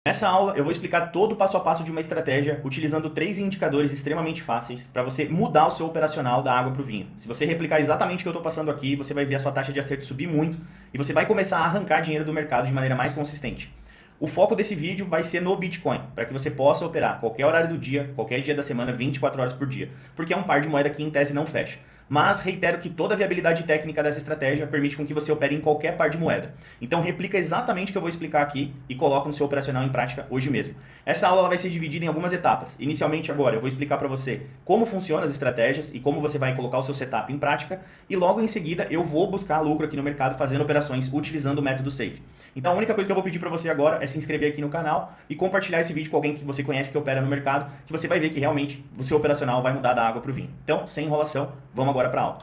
Nessa aula eu vou explicar todo o passo a passo de uma estratégia utilizando 3 indicadores extremamente fáceis para você mudar o seu operacional da água para o vinho. Se você replicar exatamente o que eu estou passando aqui, você vai ver a sua taxa de acerto subir muito e você vai começar a arrancar dinheiro do mercado de maneira mais consistente. O foco desse vídeo vai ser no Bitcoin, para que você possa operar qualquer horário do dia, qualquer dia da semana, 24 horas por dia, porque é um par de moeda que em tese não fecha. Mas reitero que toda a viabilidade técnica dessa estratégia permite com que você opere em qualquer par de moeda. Então replica exatamente o que eu vou explicar aqui e coloca no seu operacional em prática hoje mesmo. Essa aula vai ser dividida em algumas etapas. Inicialmente agora eu vou explicar para você como funcionam as estratégias e como você vai colocar o seu setup em prática e logo em seguida eu vou buscar lucro aqui no mercado fazendo operações utilizando o método SAFE. Então a única coisa que eu vou pedir para você agora é se inscrever aqui no canal e compartilhar esse vídeo com alguém que você conhece que opera no mercado, que você vai ver que realmente o seu operacional vai mudar da água para o vinho. Então, sem enrolação, vamos agora para a aula.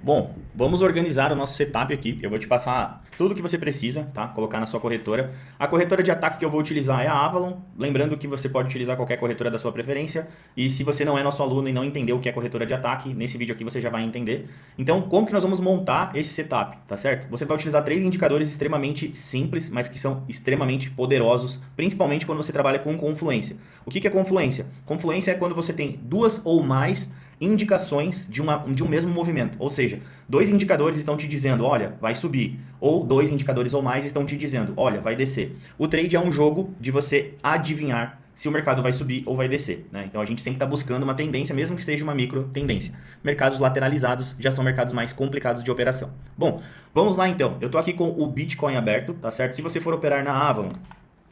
Bom, vamos organizar o nosso setup aqui. Eu vou te passar tudo que você precisa, tá? Colocar na sua corretora. A corretora de ataque que eu vou utilizar é a Avalon. Lembrando que você pode utilizar qualquer corretora da sua preferência. E se você não é nosso aluno e não entendeu o que é corretora de ataque, nesse vídeo aqui você já vai entender. Então, como que nós vamos montar esse setup, tá certo? Você vai utilizar 3 indicadores extremamente simples, mas que são extremamente poderosos, principalmente quando você trabalha com confluência. O que é confluência? Confluência é quando você tem 2 ou mais indicações de um mesmo movimento. Ou seja, 2 indicadores estão te dizendo, olha, vai subir. Ou 2 indicadores ou mais estão te dizendo, olha, vai descer. O trade é um jogo de você adivinhar se o mercado vai subir ou vai descer, né? Então a gente sempre está buscando uma tendência, mesmo que seja uma micro tendência. Mercados lateralizados já são mercados mais complicados de operação. Bom, vamos lá então. Eu estou aqui com o Bitcoin aberto, tá certo? Se você for operar na Avalon,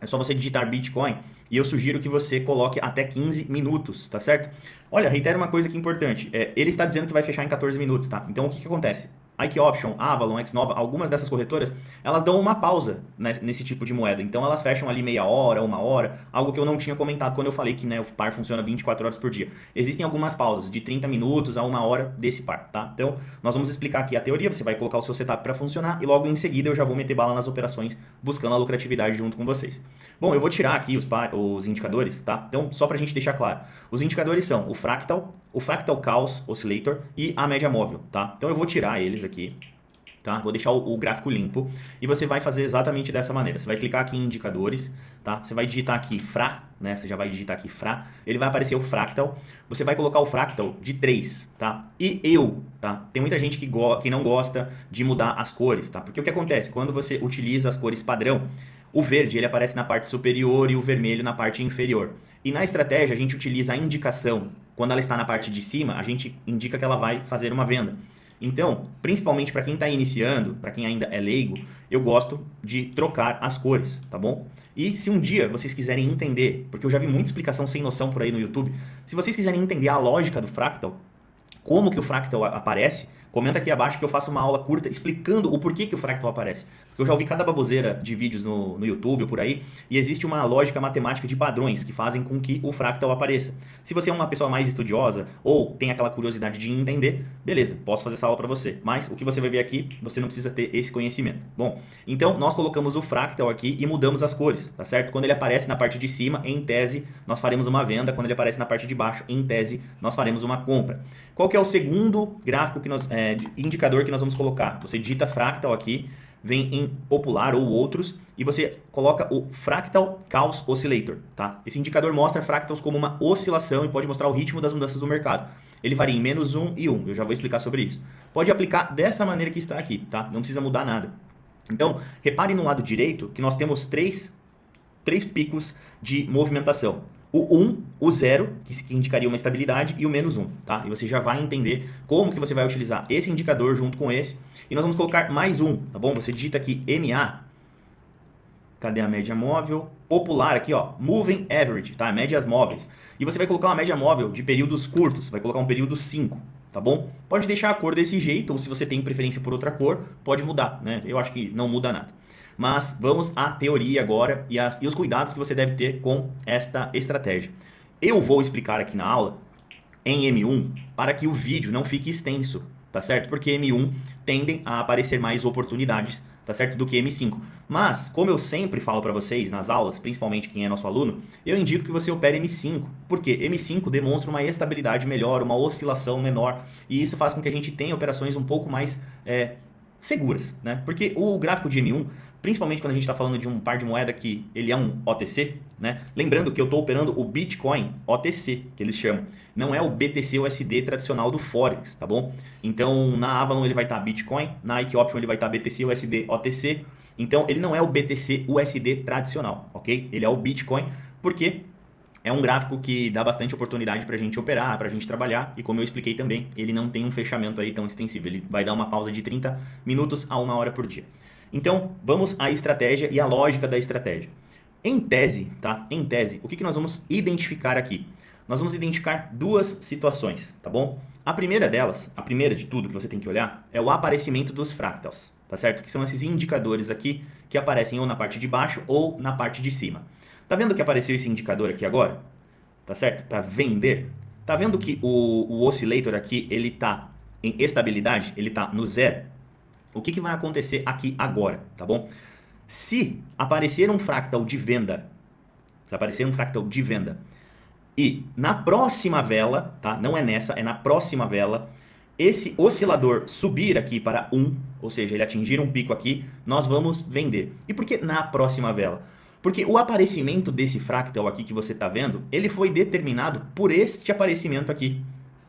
é só você digitar Bitcoin e eu sugiro que você coloque até 15 minutos, tá certo? Olha, reitero uma coisa aqui importante. Ele está dizendo que vai fechar em 14 minutos, tá? Então o que acontece? Ike Option, Avalon, Xnova, algumas dessas corretoras, elas dão uma pausa nesse tipo de moeda. Então elas fecham ali meia hora, 1 hora, algo que eu não tinha comentado quando eu falei que, né, o par funciona 24 horas por dia. Existem algumas pausas de 30 minutos a 1 hora desse par, tá? Então nós vamos explicar aqui a teoria, você vai colocar o seu setup para funcionar e logo em seguida eu já vou meter bala nas operações buscando a lucratividade junto com vocês. Bom, eu vou tirar aqui os indicadores, tá? Então só pra gente deixar claro, os indicadores são o Fractal Chaos Oscillator e a média móvel, tá? Então eu vou tirar eles aqui, tá? Vou deixar o gráfico limpo e você vai fazer exatamente dessa maneira. Você vai clicar aqui em indicadores, tá? Você vai digitar aqui Fra, né? Você já vai digitar aqui Fra, ele vai aparecer o Fractal. Você vai colocar o Fractal de 3, tá? E tá? Tem muita gente que não gosta de mudar as cores, tá? Porque o que acontece? Quando você utiliza as cores padrão, o verde ele aparece na parte superior e o vermelho na parte inferior. E na estratégia a gente utiliza a indicação. Quando ela está na parte de cima, a gente indica que ela vai fazer uma venda. Então, principalmente para quem está iniciando, para quem ainda é leigo, eu gosto de trocar as cores, tá bom? E se um dia vocês quiserem entender, porque eu já vi muita explicação sem noção por aí no YouTube, se vocês quiserem entender a lógica do fractal, como que o fractal aparece, comenta aqui abaixo que eu faço uma aula curta explicando o porquê que o fractal aparece. Porque eu já ouvi cada baboseira de vídeos no YouTube ou por aí, e existe uma lógica matemática de padrões que fazem com que o fractal apareça. Se você é uma pessoa mais estudiosa ou tem aquela curiosidade de entender, beleza, posso fazer essa aula para você. Mas o que você vai ver aqui, você não precisa ter esse conhecimento. Bom, então nós colocamos o fractal aqui e mudamos as cores, tá certo? Quando ele aparece na parte de cima, em tese, nós faremos uma venda. Quando ele aparece na parte de baixo, em tese, nós faremos uma compra. Qual que é o segundo gráfico indicador que nós vamos colocar? Você digita fractal aqui, vem em popular ou outros e você coloca o Fractal Chaos Oscillator, tá? Esse indicador mostra fractals como uma oscilação e pode mostrar o ritmo das mudanças do mercado. Ele varia em -1 e 1, eu já vou explicar sobre isso. Pode aplicar dessa maneira que está aqui, tá? Não precisa mudar nada. Então, repare no lado direito que nós temos três picos de movimentação. O 1, o 0, que indicaria uma estabilidade, e o -1, tá? E você já vai entender como que você vai utilizar esse indicador junto com esse. E nós vamos colocar mais um, tá bom? Você digita aqui MA. Cadê a média móvel? Popular aqui, ó, Moving Average, tá? Médias móveis. E você vai colocar uma média móvel de períodos curtos, vai colocar um período 5, tá bom? Pode deixar a cor desse jeito, ou se você tem preferência por outra cor, pode mudar, né? Eu acho que não muda nada. Mas vamos à teoria agora e os cuidados que você deve ter com esta estratégia. Eu vou explicar aqui na aula em M1 para que o vídeo não fique extenso, tá certo? Porque M1 tendem a aparecer mais oportunidades, tá certo? Do que M5. Mas, como eu sempre falo para vocês nas aulas, principalmente quem é nosso aluno, eu indico que você opere M5. Porque M5 demonstra uma estabilidade melhor, uma oscilação menor, e isso faz com que a gente tenha operações um pouco mais seguras, né? Porque o gráfico de M1, principalmente quando a gente está falando de um par de moeda que ele é um OTC, né? Lembrando que eu estou operando o Bitcoin OTC, que eles chamam. Não é o BTC USD tradicional do Forex, tá bom? Então, na Avalon ele vai estar Bitcoin, na Ike Option ele vai estar BTC USD OTC. Então, ele não é o BTC USD tradicional, ok? Ele é o Bitcoin, porque é um gráfico que dá bastante oportunidade para a gente operar, para a gente trabalhar, e como eu expliquei também, ele não tem um fechamento aí tão extensivo, ele vai dar uma pausa de 30 minutos a 1 hora por dia. Então, vamos à estratégia e à lógica da estratégia. Em tese, tá? Em tese, o que nós vamos identificar aqui? Nós vamos identificar duas situações, tá bom? A primeira delas, a primeira de tudo que você tem que olhar, é o aparecimento dos fractals, tá certo? Que são esses indicadores aqui que aparecem ou na parte de baixo ou na parte de cima. Tá vendo que apareceu esse indicador aqui agora? Tá certo? Para vender. Tá vendo que o oscillator aqui, ele tá em estabilidade? Ele tá no zero? O que vai acontecer aqui agora, tá bom? Se aparecer um fractal de venda, e na próxima vela, tá? Não é nessa, é na próxima vela, esse oscilador subir aqui para 1, ou seja, ele atingir um pico aqui, nós vamos vender. E por que na próxima vela? Porque o aparecimento desse fractal aqui que você está vendo, ele foi determinado por este aparecimento aqui,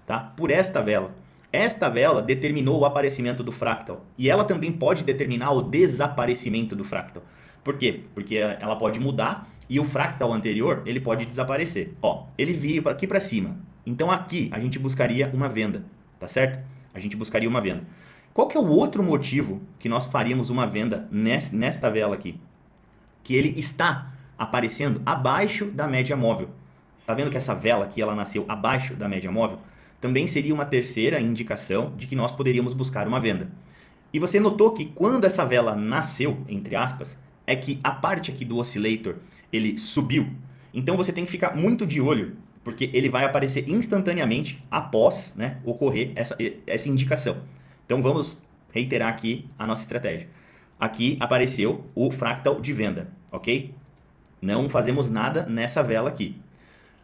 tá? Por esta vela. Esta vela determinou o aparecimento do fractal. E ela também pode determinar o desaparecimento do fractal. Por quê? Porque ela pode mudar e o fractal anterior, ele pode desaparecer. Ó, ele veio aqui para cima. Então aqui a gente buscaria uma venda, tá certo? A gente buscaria uma venda. Qual que é o outro motivo que nós faríamos uma venda nesta vela aqui? Que ele está aparecendo abaixo da média móvel. Tá vendo que essa vela aqui, ela nasceu abaixo da média móvel? Também seria uma terceira indicação de que nós poderíamos buscar uma venda. E você notou que quando essa vela nasceu, entre aspas, é que a parte aqui do oscillator, ele subiu. Então você tem que ficar muito de olho, porque ele vai aparecer instantaneamente após, né, ocorrer essa indicação. Então vamos reiterar aqui a nossa estratégia. Aqui apareceu o fractal de venda, ok? Não fazemos nada nessa vela aqui.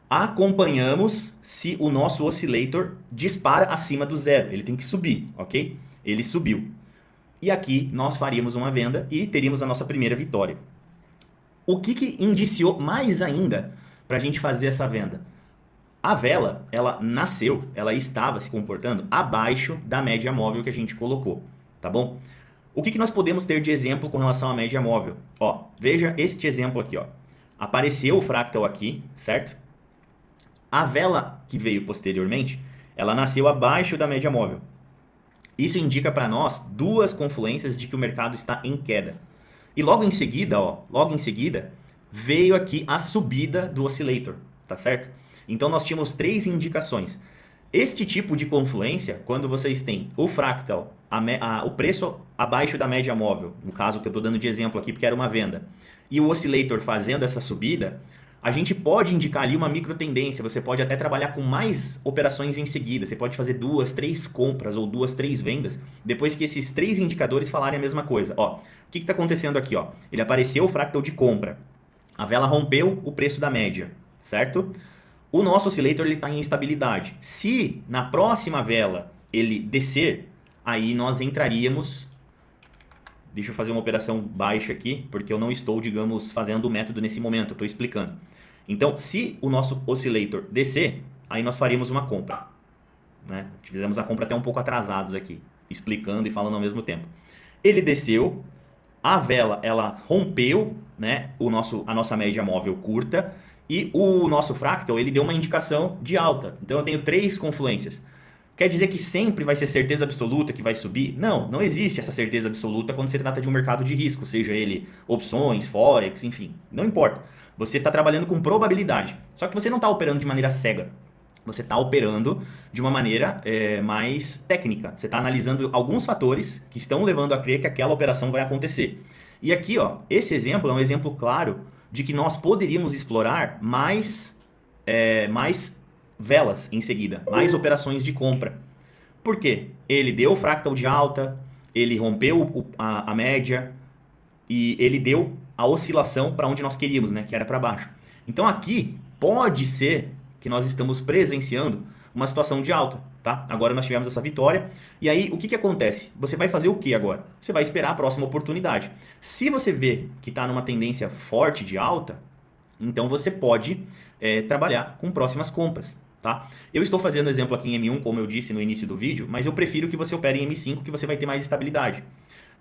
Acompanhamos se o nosso oscillator dispara acima do zero. Ele tem que subir, ok? Ele subiu. E aqui nós faríamos uma venda e teríamos a nossa primeira vitória. O que indiciou mais ainda para a gente fazer essa venda? A vela, ela nasceu, ela estava se comportando abaixo da média móvel que a gente colocou, tá bom? O que nós podemos ter de exemplo com relação à média móvel? Ó, veja este exemplo aqui, ó. Apareceu o fractal aqui, certo? A vela que veio posteriormente, ela nasceu abaixo da média móvel. Isso indica para nós duas confluências de que o mercado está em queda. E logo em seguida, ó, veio aqui a subida do oscillator, tá certo? Então nós tínhamos três indicações. Este tipo de confluência, quando vocês têm o fractal, o preço abaixo da média móvel, no caso que eu estou dando de exemplo aqui porque era uma venda, e o oscillator fazendo essa subida, a gente pode indicar ali uma micro tendência, você pode até trabalhar com mais operações em seguida, você pode fazer 2, 3 compras ou 2, 3 vendas, depois que esses três indicadores falarem a mesma coisa. Ó, o que está acontecendo aqui? Ó? Ele apareceu o fractal de compra, a vela rompeu o preço da média, certo? O nosso oscillator está em instabilidade. Se na próxima vela ele descer, aí nós entraríamos... Deixa eu fazer uma operação baixa aqui, porque eu não estou, digamos, fazendo o método nesse momento, eu estou explicando. Então, se o nosso oscillator descer, aí nós faríamos uma compra, né? Fizemos a compra até um pouco atrasados aqui, explicando e falando ao mesmo tempo. Ele desceu, a vela ela rompeu, né, a nossa média móvel curta, e o nosso fractal ele deu uma indicação de alta. Então eu tenho três confluências. Quer dizer que sempre vai ser certeza absoluta que vai subir? Não, não existe essa certeza absoluta quando se trata de um mercado de risco, seja ele opções, forex, enfim, não importa. Você está trabalhando com probabilidade, só que você não está operando de maneira cega. Você está operando de uma maneira mais técnica. Você está analisando alguns fatores que estão levando a crer que aquela operação vai acontecer. E aqui, ó, esse exemplo é um exemplo claro de que nós poderíamos explorar mais velas em seguida, mais operações de compra. Por quê? Ele deu o fractal de alta, ele rompeu a média e ele deu a oscilação para onde nós queríamos, né, que era para baixo. Então aqui pode ser que nós estamos presenciando uma situação de alta, tá? Agora nós tivemos essa vitória. E aí, o que que acontece? Você vai fazer o que agora? Você vai esperar a próxima oportunidade. Se você vê que está numa tendência forte de alta, então você pode trabalhar com próximas compras. Tá? Eu estou fazendo exemplo aqui em M1, como eu disse no início do vídeo, mas eu prefiro que você opere em M5, que você vai ter mais estabilidade.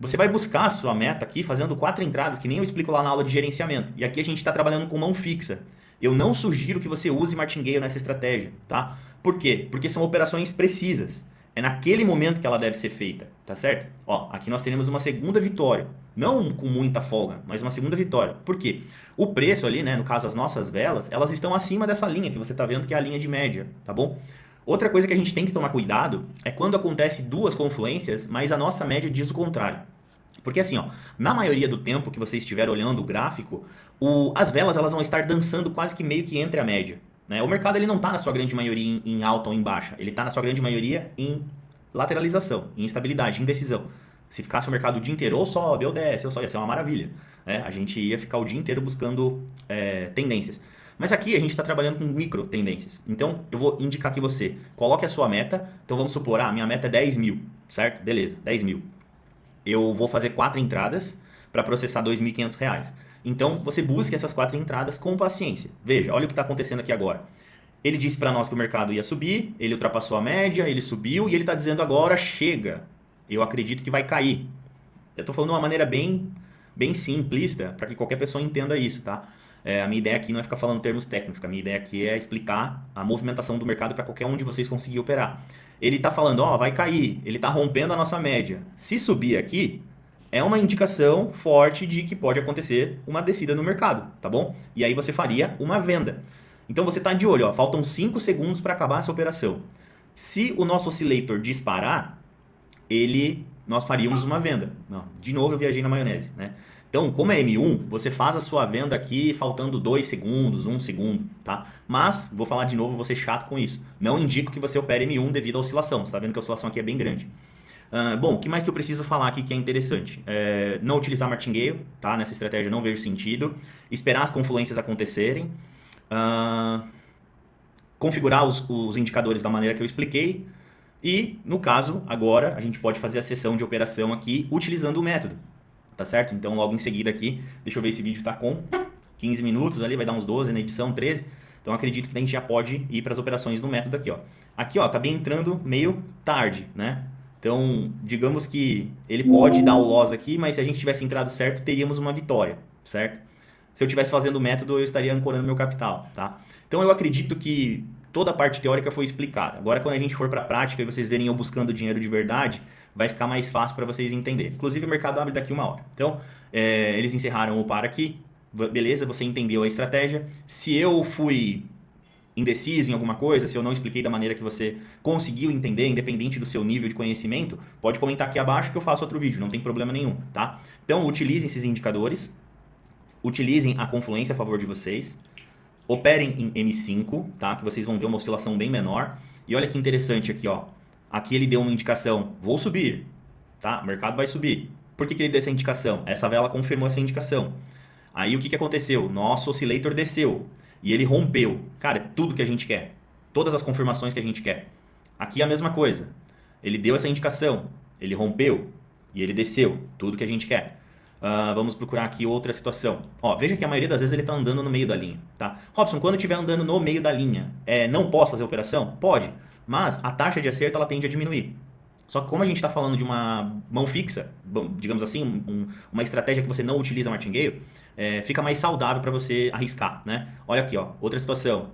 Você vai buscar a sua meta aqui fazendo 4 entradas, que nem eu explico lá na aula de gerenciamento. E aqui a gente está trabalhando com mão fixa. Eu não sugiro que você use martingale nessa estratégia. Tá? Por quê? Porque são operações precisas. É naquele momento que ela deve ser feita, tá certo? Ó, aqui nós teremos uma segunda vitória. Não com muita folga, mas uma segunda vitória. Por quê? O preço ali, né, no caso as nossas velas, elas estão acima dessa linha que você está vendo, que é a linha de média, tá bom? Outra coisa que a gente tem que tomar cuidado é quando acontece duas confluências, mas a nossa média diz o contrário. Porque assim, ó, na maioria do tempo que você estiver olhando o gráfico, as velas elas vão estar dançando quase que meio que entre a média. Né? O mercado ele não está na sua grande maioria em alta ou em baixa, ele está na sua grande maioria em lateralização, em instabilidade, em indecisão. Se ficasse o mercado o dia inteiro ou sobe ou desce, ou só ia ser uma maravilha. Né? A gente ia ficar o dia inteiro buscando tendências. Mas aqui a gente está trabalhando com micro tendências. Então eu vou indicar que você coloque a sua meta. Então vamos supor, minha meta é 10 mil, certo? Beleza, 10 mil. Eu vou fazer 4 entradas para processar R$ 2.500. Então, você busque essas 4 entradas com paciência. Veja, olha o que está acontecendo aqui agora. Ele disse para nós que o mercado ia subir, ele ultrapassou a média, ele subiu e ele está dizendo agora, chega, eu acredito que vai cair. Eu estou falando de uma maneira bem simplista, para que qualquer pessoa entenda isso, tá? A minha ideia aqui não é ficar falando termos técnicos, a minha ideia aqui é explicar a movimentação do mercado para qualquer um de vocês conseguir operar. Ele está falando, vai cair, ele está rompendo a nossa média. Se subir aqui, é uma indicação forte de que pode acontecer uma descida no mercado, tá bom? E aí você faria uma venda. Então você está de olho, faltam 5 segundos para acabar essa operação. Se o nosso oscillator disparar, nós faríamos uma venda. Não, de novo eu viajei na maionese, né? Então, como é M1, você faz a sua venda aqui faltando 2 segundos, 1 segundo, tá? Mas, vou falar de novo, vou ser chato com isso. Não indico que você opere M1 devido à oscilação. Você está vendo que a oscilação aqui é bem grande. Bom, o que mais que eu preciso falar aqui que é interessante? Não utilizar martingale, tá? Nessa estratégia não vejo sentido. Esperar as confluências acontecerem. Configurar os indicadores da maneira que eu expliquei. E, no caso, agora, a gente pode fazer a sessão de operação aqui utilizando o método. Tá certo? Então, logo em seguida aqui, deixa eu ver, esse vídeo tá com 15 minutos ali, vai dar uns 12 na edição, 13. Então, acredito que a gente já pode ir para as operações do método aqui, ó. Aqui, ó, acabei entrando meio tarde, né? Então, digamos que ele pode dar o loss aqui, mas se a gente tivesse entrado certo, teríamos uma vitória, certo? Se eu estivesse fazendo o método, eu estaria ancorando meu capital, tá? Então, eu acredito que toda a parte teórica foi explicada. Agora, quando a gente for para a prática e vocês verem eu buscando dinheiro de verdade, vai ficar mais fácil para vocês entenderem. Inclusive, o mercado abre daqui 1 hora. Então, eles encerraram o par aqui. Beleza, você entendeu a estratégia. Se eu fui indeciso em alguma coisa, se eu não expliquei da maneira que você conseguiu entender, independente do seu nível de conhecimento, pode comentar aqui abaixo que eu faço outro vídeo, não tem problema nenhum, tá? Então, utilizem esses indicadores, utilizem a confluência a favor de vocês, operem em M5, tá? Que vocês vão ver uma oscilação bem menor. E olha que interessante aqui, ó. Aqui ele deu uma indicação, vou subir, tá? O mercado vai subir. Por que ele deu essa indicação? Essa vela confirmou essa indicação. Aí o que aconteceu? Nosso oscillator desceu e ele rompeu. Cara, é tudo que a gente quer. Todas as confirmações que a gente quer. Aqui é a mesma coisa. Ele deu essa indicação, ele rompeu e ele desceu. Tudo que a gente quer. Vamos procurar aqui outra situação. Ó, veja que a maioria das vezes ele está andando no meio da linha. Tá? Robson, quando estiver andando no meio da linha, não posso fazer operação? Pode. Mas a taxa de acerto ela tende a diminuir. Só que como a gente está falando de uma mão fixa, digamos assim, uma estratégia que você não utiliza martingale, fica mais saudável para você arriscar, né? Olha aqui, ó, outra situação.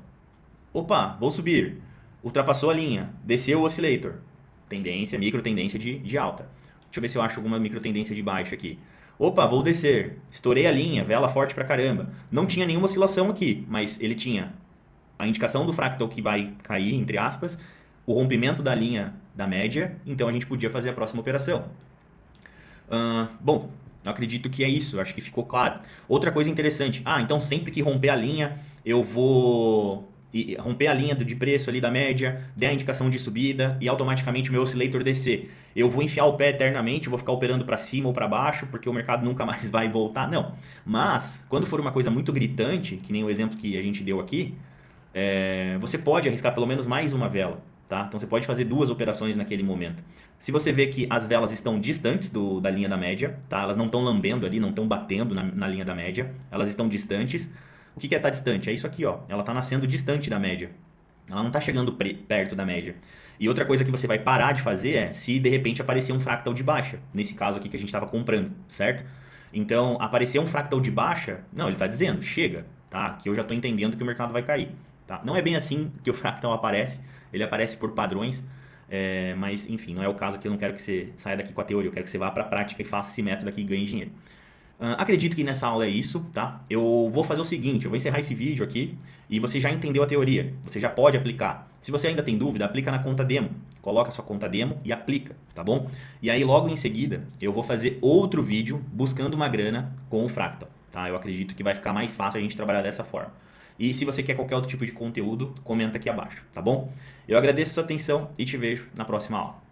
Opa, vou subir. Ultrapassou a linha, desceu o oscillator. Tendência, micro tendência de alta. Deixa eu ver se eu acho alguma micro tendência de baixa aqui. Opa, vou descer. Estourei a linha, vela forte pra caramba. Não tinha nenhuma oscilação aqui, mas ele tinha a indicação do fractal que vai cair, entre aspas, o rompimento da linha da média, então a gente podia fazer a próxima operação. Bom, eu acredito que é isso, acho que ficou claro. Outra coisa interessante, então sempre que romper a linha, eu vou romper a linha de preço ali da média, der a indicação de subida e automaticamente o meu oscillator descer. Eu vou enfiar o pé eternamente, vou ficar operando para cima ou para baixo, porque o mercado nunca mais vai voltar. Não, mas quando for uma coisa muito gritante, que nem o exemplo que a gente deu aqui, você pode arriscar pelo menos mais uma vela, tá? Então você pode fazer 2 operações naquele momento. Se você vê que as velas estão distantes da linha da média, tá? Elas não estão lambendo ali, não estão batendo na linha da média, elas estão distantes. O que é estar distante? É isso aqui, ó. Ela está nascendo distante da média. Ela não está chegando perto da média. E outra coisa que você vai parar de fazer é se de repente aparecer um fractal de baixa. Nesse caso aqui que a gente estava comprando, certo? Então, aparecer um fractal de baixa, não, ele está dizendo, chega, tá? Que eu já estou entendendo que o mercado vai cair. Tá? Não é bem assim que o fractal aparece, ele aparece por padrões, mas enfim, não é o caso aqui, eu não quero que você saia daqui com a teoria, eu quero que você vá para a prática e faça esse método aqui e ganhe dinheiro. Acredito que nessa aula é isso, tá? Eu vou fazer o seguinte, eu vou encerrar esse vídeo aqui e você já entendeu a teoria, você já pode aplicar. Se você ainda tem dúvida, aplica na conta demo, coloca a sua conta demo e aplica, tá bom? E aí logo em seguida eu vou fazer outro vídeo buscando uma grana com o Fractal, tá? Eu acredito que vai ficar mais fácil a gente trabalhar dessa forma. E se você quer qualquer outro tipo de conteúdo, comenta aqui abaixo, tá bom? Eu agradeço a sua atenção e te vejo na próxima aula.